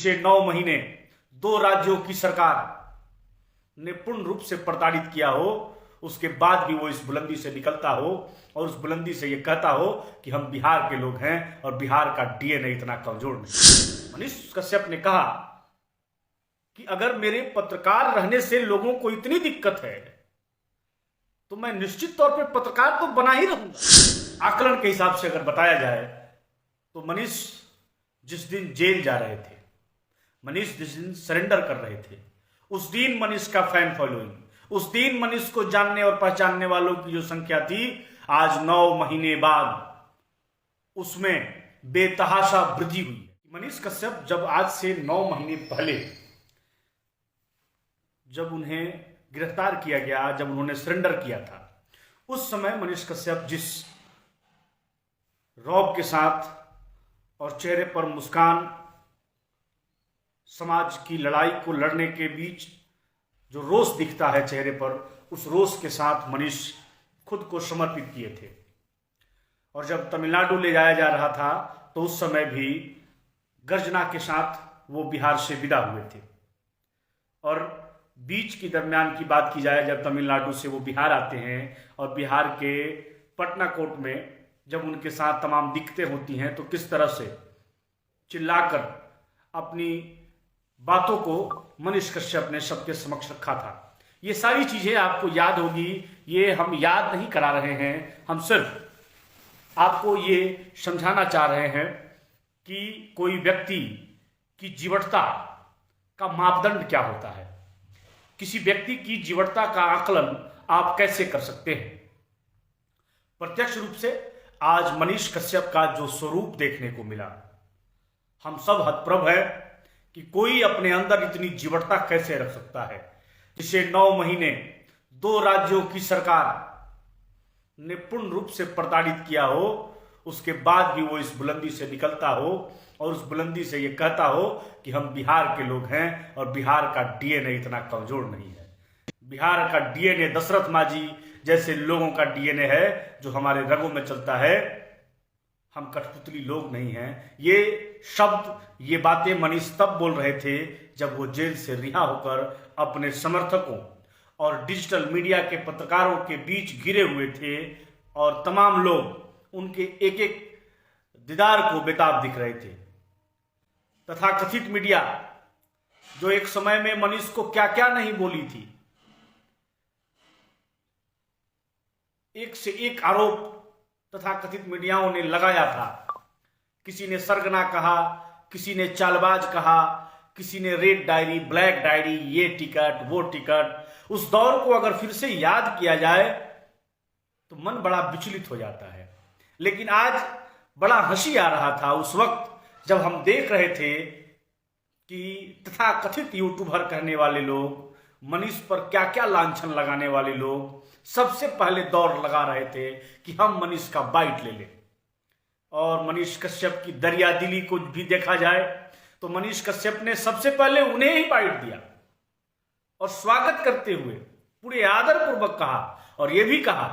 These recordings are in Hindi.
जिसे 9 महीने 2 राज्यों की सरकार ने पूर्ण रूप से प्रताड़ित किया हो, उसके बाद भी वो इस बुलंदी से निकलता हो और उस बुलंदी से ये कहता हो कि हम बिहार के लोग हैं और बिहार का डीएनए इतना कमजोर नहीं। मनीष कश्यप ने कहा कि अगर मेरे पत्रकार रहने से लोगों को इतनी दिक्कत है तो मैं निश्चित तौर पर पत्रकार तो बना ही रहूंगा। आकलन के हिसाब से अगर बताया जाए तो मनीष जिस दिन जेल जा रहे थे, मनीष जिस दिन सरेंडर कर रहे थे, उस दिन मनीष का फैन फॉलोइंग, उस दिन मनीष को जानने और पहचानने वालों की जो संख्या थी, आज 9 महीने बाद उसमें बेतहाशा वृद्धि हुई। मनीष कश्यप जब आज से 9 महीने पहले जब उन्हें गिरफ्तार किया गया, जब उन्होंने सरेंडर किया था, उस समय मनीष कश्यप जिस रौब के साथ और चेहरे पर मुस्कान, समाज की लड़ाई को लड़ने के बीच जो रोष दिखता है चेहरे पर, उस रोष के साथ मनीष खुद को समर्पित किए थे। और जब तमिलनाडु ले जाया जा रहा था तो उस समय भी गर्जना के साथ वो बिहार से विदा हुए थे। और बीच की दरमियान की बात की जाए, जब तमिलनाडु से वो बिहार आते हैं और बिहार के पटना कोर्ट में जब उनके साथ तमाम दिक्कतें होती हैं तो किस तरह से चिल्लाकर अपनी बातों को मनीष कश्यप ने सबके समक्ष रखा था। ये सारी चीजें आपको याद होगी, ये हम याद नहीं करा रहे हैं, हम सिर्फ आपको ये समझाना चाह रहे हैं कि कोई व्यक्ति की जीवटता का मापदंड क्या होता है, किसी व्यक्ति की जीवटता का आकलन आप कैसे कर सकते हैं। प्रत्यक्ष रूप से आज मनीष कश्यप का जो स्वरूप देखने को मिला, हम सब हतप्रभ है कि कोई अपने अंदर इतनी जीवटता कैसे रख सकता है, जिसे 9 महीने 2 राज्यों की सरकार ने पूर्ण रूप से प्रताड़ित किया हो, उसके बाद भी वो इस बुलंदी से निकलता हो और उस बुलंदी से ये कहता हो कि हम बिहार के लोग हैं और बिहार का डीएनए इतना कमजोर नहीं है। बिहार का डीएनए दशरथ मांझी जैसे लोगों का डीएनए है जो हमारे रगों में चलता है, हम कठपुतली लोग नहीं हैं। ये शब्द, ये बातें मनीष तब बोल रहे थे जब वो जेल से रिहा होकर अपने समर्थकों और डिजिटल मीडिया के पत्रकारों के बीच घिरे हुए थे और तमाम लोग उनके एक एक दीदार को बेताब दिख रहे थे। तथाकथित मीडिया जो एक समय में मनीष को क्या क्या नहीं बोली थी, एक से एक आरोप तथाकथित मीडियाओं ने लगाया था। किसी ने सरगना कहा, किसी ने चालबाज कहा, किसी ने रेड डायरी, ब्लैक डायरी, ये टिकट वो टिकट। उस दौर को अगर फिर से याद किया जाए तो मन बड़ा विचलित हो जाता है। लेकिन आज बड़ा हंसी आ रहा था उस वक्त जब हम देख रहे थे कि तथाकथित यूट्यूबर कहने वाले लोग, मनीष पर क्या क्या लांछन लगाने वाले लोग सबसे पहले दौड़ लगा रहे थे कि हम मनीष का बाइट ले लें। और मनीष कश्यप की दरिया दिली को भी देखा जाए तो मनीष कश्यप ने सबसे पहले उन्हें ही बाइट दिया और स्वागत करते हुए पूरे आदर पूर्वक कहा और यह भी कहा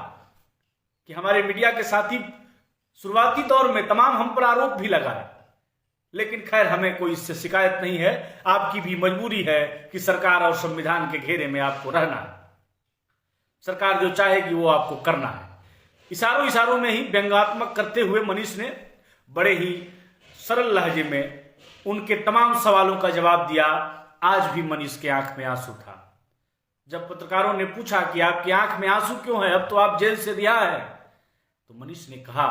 कि हमारे मीडिया के साथी शुरुआती दौर में तमाम हम पर आरोप भी लगाए, लेकिन खैर हमें कोई इससे शिकायत नहीं है। आपकी भी मजबूरी है कि सरकार और संविधान के घेरे में आपको रहना है, सरकार जो चाहेगी वो आपको करना है। इशारों में ही व्यंग्यात्मक करते हुए मनीष ने बड़े ही सरल लहजे में उनके तमाम सवालों का जवाब दिया। आज भी मनीष के आंख में आंसू था। जब पत्रकारों ने पूछा कि आपकी आंख में आंसू क्यों है, अब तो आप जेल से रिहा है, तो मनीष ने कहा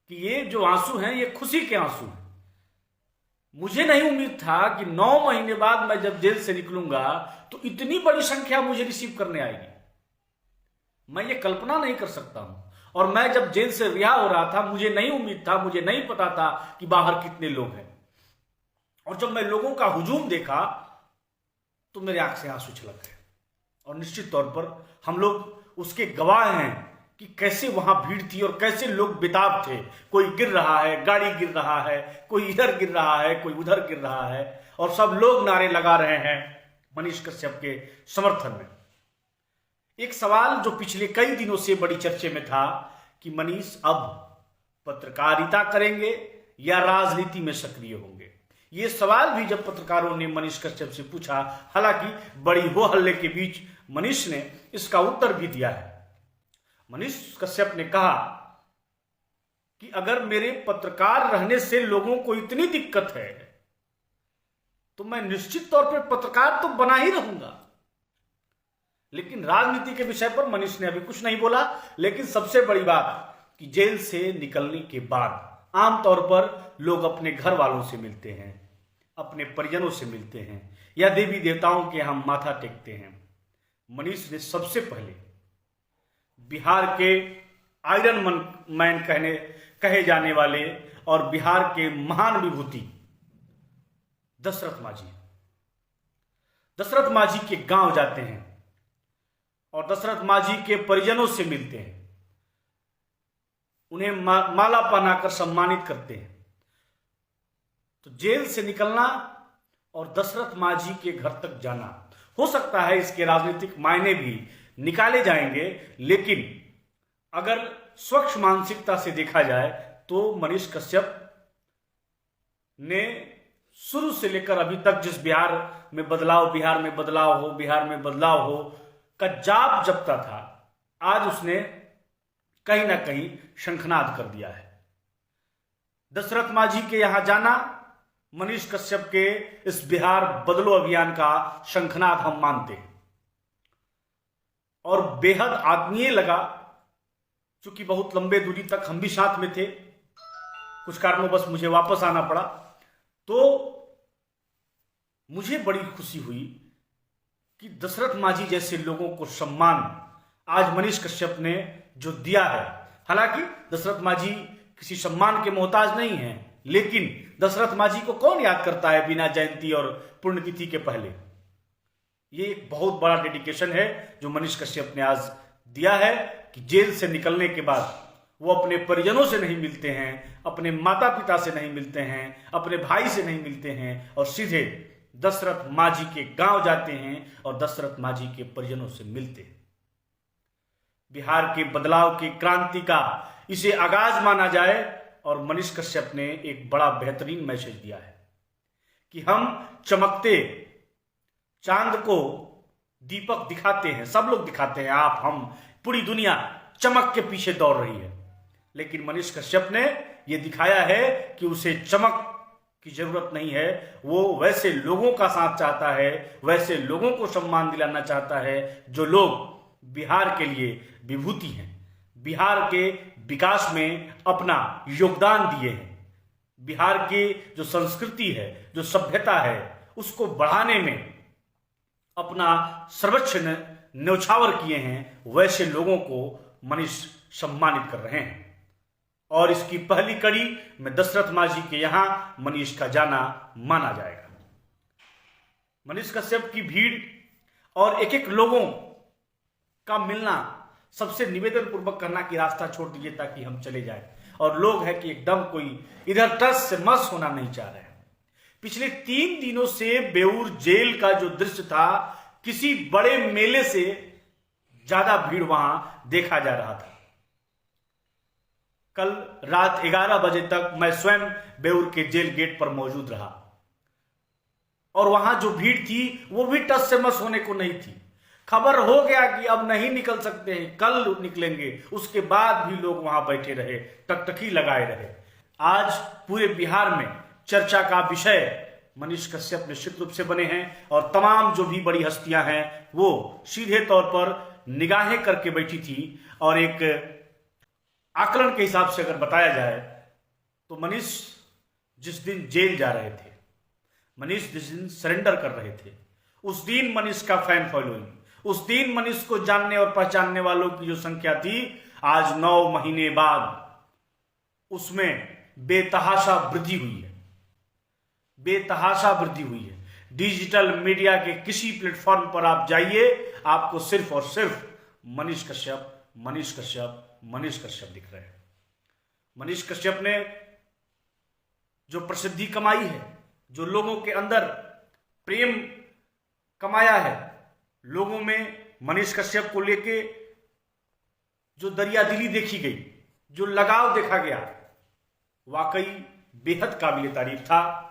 कि ये जो आंसू हैं ये खुशी के आंसू हैं। मुझे नहीं उम्मीद था कि 9 महीने बाद मैं जब जेल से निकलूंगा तो इतनी बड़ी संख्या मुझे रिसीव करने आएगी। मैं ये कल्पना नहीं कर सकता हूं। और मैं जब जेल से रिहा हो रहा था मुझे नहीं उम्मीद था, मुझे नहीं पता था कि बाहर कितने लोग हैं। और जब मैं लोगों का हुजूम देखा तो मेरे आंख से आंसू छलक गए। और निश्चित तौर पर हम लोग उसके गवाह हैं कि कैसे वहां भीड़ थी और कैसे लोग बेताब थे। कोई गिर रहा है, गाड़ी गिर रहा है, कोई इधर गिर रहा है, कोई उधर गिर रहा है और सब लोग नारे लगा रहे हैं मनीष कश्यप के समर्थन में। एक सवाल जो पिछले कई दिनों से बड़ी चर्चे में था कि मनीष अब पत्रकारिता करेंगे या राजनीति में सक्रिय होंगे। ये सवाल भी जब पत्रकारों ने मनीष कश्यप से पूछा, हालांकि बड़ी हो हल्ले के बीच मनीष ने इसका उत्तर भी दिया है। मनीष कश्यप ने कहा कि अगर मेरे पत्रकार रहने से लोगों को इतनी दिक्कत है तो मैं निश्चित तौर पर पत्रकार तो बना ही रहूंगा। लेकिन राजनीति के विषय पर मनीष ने अभी कुछ नहीं बोला। लेकिन सबसे बड़ी बात कि जेल से निकलने के बाद आमतौर पर लोग अपने घर वालों से मिलते हैं, अपने परिजनों से मिलते हैं या देवी देवताओं के यहां माथा टेकते हैं। मनीष ने सबसे पहले बिहार के आयरन मैन कहे जाने वाले और बिहार के महान विभूति दशरथ मांझी के गांव जाते हैं और दशरथ मांझी के परिजनों से मिलते हैं, उन्हें माला पहनाकर सम्मानित करते हैं। तो जेल से निकलना और दशरथ मांझी के घर तक जाना, हो सकता है इसके राजनीतिक मायने भी निकाले जाएंगे, लेकिन अगर स्वच्छ मानसिकता से देखा जाए तो मनीष कश्यप ने शुरू से लेकर अभी तक जिस बिहार में बदलाव हो का जाप जपता था, आज उसने कहीं ना कहीं शंखनाद कर दिया है। दशरथ मांझी के यहां जाना मनीष कश्यप के इस बिहार बदलो अभियान का शंखनाद हम मानते हैं और बेहद आत्मीय लगा। चूंकि बहुत लंबे दूरी तक हम भी साथ में थे, कुछ कारणों बस मुझे वापस आना पड़ा, तो मुझे बड़ी खुशी हुई कि दशरथ मांझी जैसे लोगों को सम्मान आज मनीष कश्यप ने जो दिया है। हालांकि दशरथ मांझी किसी सम्मान के मोहताज नहीं है, लेकिन दशरथ मांझी को कौन याद करता है बिना जयंती और पुण्यतिथि के पहले। ये एक बहुत बड़ा डेडिकेशन है जो मनीष कश्यप ने आज दिया है कि जेल से निकलने के बाद वो अपने परिजनों से नहीं मिलते हैं, अपने माता पिता से नहीं मिलते हैं, अपने भाई से नहीं मिलते हैं और सीधे दशरथ मांझी के गांव जाते हैं और दशरथ मांझी के परिजनों से मिलते हैं। बिहार के बदलाव की क्रांति का इसे आगाज माना जाए और मनीष कश्यप ने एक बड़ा बेहतरीन मैसेज दिया है कि हम चमकते चांद को दीपक दिखाते हैं, सब लोग दिखाते हैं, आप, हम, पूरी दुनिया चमक के पीछे दौड़ रही है, लेकिन मनीष कश्यप ने यह दिखाया है कि उसे चमक की जरूरत नहीं है। वो वैसे लोगों का साथ चाहता है, वैसे लोगों को सम्मान दिलाना चाहता है जो लोग बिहार के लिए विभूति हैं, बिहार के विकास में अपना योगदान दिए हैं, बिहार की जो संस्कृति है, जो सभ्यता है, उसको बढ़ाने में अपना सर्वोच्च न्यौछावर किए हैं, वैसे लोगों को मनीष सम्मानित कर रहे हैं। और इसकी पहली कड़ी में दशरथ मांझी के यहां मनीष का जाना माना जाएगा। मनीष कश्यप की भीड़ और एक एक लोगों का मिलना, सबसे निवेदन पूर्वक कहना कि रास्ता छोड़ दीजिए ताकि हम चले जाएं, और लोग हैं कि एकदम कोई इधर टस से मस होना नहीं चाह रहे हैं। पिछले 3 दिनों से बेऊर जेल का जो दृश्य था, किसी बड़े मेले से ज्यादा भीड़ वहां देखा जा रहा था। कल रात 11 बजे तक मैं स्वयं बेऊर के जेल गेट पर मौजूद रहा और वहां जो भीड़ थी वो भी टस से मस होने को नहीं थी। खबर हो गया कि अब नहीं निकल सकते हैं, कल निकलेंगे, उसके बाद भी लोग वहां बैठे रहे, टकटकी लगाए रहे। आज पूरे बिहार में चर्चा का विषय मनीष कश्यप निश्चित रूप से बने हैं और तमाम जो भी बड़ी हस्तियां हैं वो सीधे तौर पर निगाहें करके बैठी थी। और एक आकलन के हिसाब से अगर बताया जाए तो मनीष जिस दिन जेल जा रहे थे, मनीष जिस दिन सरेंडर कर रहे थे, उस दिन मनीष का फैन फॉलोइंग, उस दिन मनीष को जानने और पहचानने वालों की जो संख्या थी, आज 9 महीने बाद उसमें बेतहाशा वृद्धि हुई है, बेतहाशा वृद्धि हुई है। डिजिटल मीडिया के किसी प्लेटफॉर्म पर आप जाइए, आपको सिर्फ और सिर्फ मनीष कश्यप मनीष कश्यप मनीष कश्यप दिख रहे हैं। मनीष कश्यप ने जो प्रसिद्धि कमाई है, जो लोगों के अंदर प्रेम कमाया है, लोगों में मनीष कश्यप को लेके जो दरियादिली देखी गई, जो लगाव देखा गया, वाकई बेहद काबिल तारीफ था।